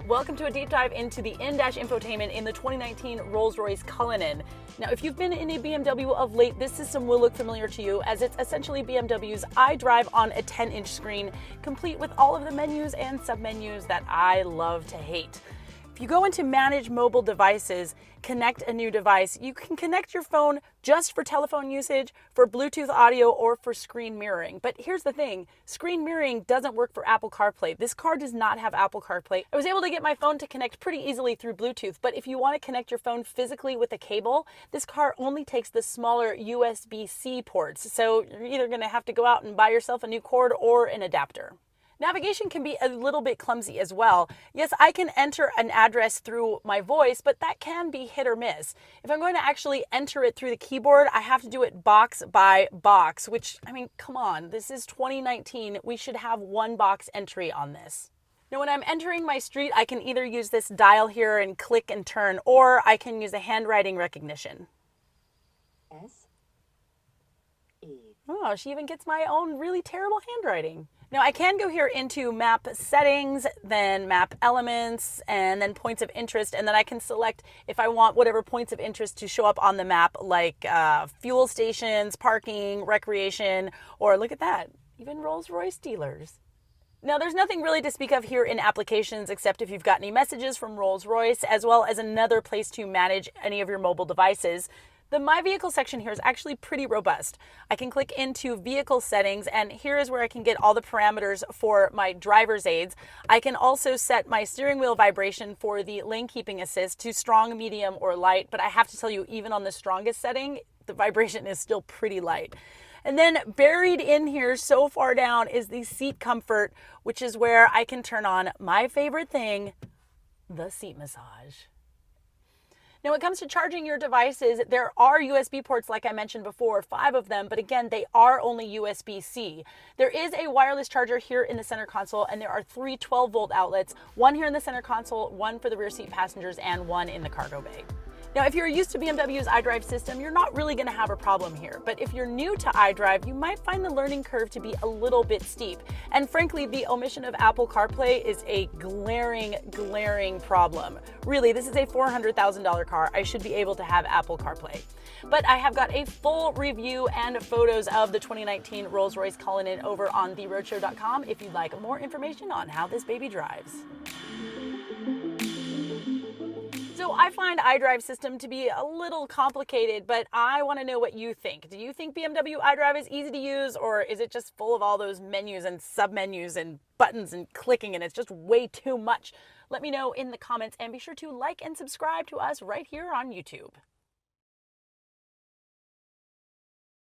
Welcome to a deep dive into the in-dash infotainment in the 2019 Rolls-Royce Cullinan. Now, if you've been in a BMW of late, this system will look familiar to you, as it's essentially BMW's iDrive on a 10-inch screen, complete with all of the menus and submenus that I love to hate. If you go into Manage Mobile Devices, connect a new device, you can connect your phone just for telephone usage, for Bluetooth audio, or for screen mirroring. But here's the thing, screen mirroring doesn't work for Apple CarPlay. This car does not have Apple CarPlay. I was able to get my phone to connect pretty easily through Bluetooth, but if you want to connect your phone physically with a cable, this car only takes the smaller USB-C ports. So you're either going to have to go out and buy yourself a new cord or an adapter. Navigation can be a little bit clumsy as well. Yes, I can enter an address through my voice, but that can be hit or miss. If I'm going to actually enter it through the keyboard, I have to do it box by box, which, I mean, come on, this is 2019. We should have one box entry on this. Now, when I'm entering my street, I can either use this dial here and click and turn, or I can use a handwriting recognition. S-E. Oh, she even gets my own really terrible handwriting. Now, I can go here into map settings, then map elements, and then points of interest, and then I can select if I want whatever points of interest to show up on the map, like fuel stations, parking, recreation, or look at that, even Rolls-Royce dealers. Now, there's nothing really to speak of here in applications except if you've got any messages from Rolls-Royce, as well as another place to manage any of your mobile devices. The My Vehicle section here is actually pretty robust. I can click into Vehicle Settings, and here is where I can get all the parameters for my driver's aids. I can also set my steering wheel vibration for the lane keeping assist to strong, medium, or light, but I have to tell you, even on the strongest setting, the vibration is still pretty light. And then buried in here so far down is the seat comfort, which is where I can turn on my favorite thing, the seat massage. Now, when it comes to charging your devices, there are USB ports, like I mentioned before, 5 of them, but again, they are only USB-C. There is a wireless charger here in the center console, and there are 3 12-volt outlets, one here in the center console, one for the rear seat passengers, and one in the cargo bay. Now, if you're used to BMW's iDrive system, you're not really going to have a problem here. But if you're new to iDrive, you might find the learning curve to be a little bit steep. And frankly, the omission of Apple CarPlay is a glaring problem. Really, this is a $400,000 car. I should be able to have Apple CarPlay. But I have got a full review and photos of the 2019 Rolls-Royce Cullinan over on theroadshow.com if you'd like more information on how this baby drives. So I find iDrive system to be a little complicated, but I want to know what you think. Do you think BMW iDrive is easy to use, or is it just full of all those menus and submenus and buttons and clicking, and it's just way too much? Let me know in the comments, and be sure to like and subscribe to us right here on YouTube.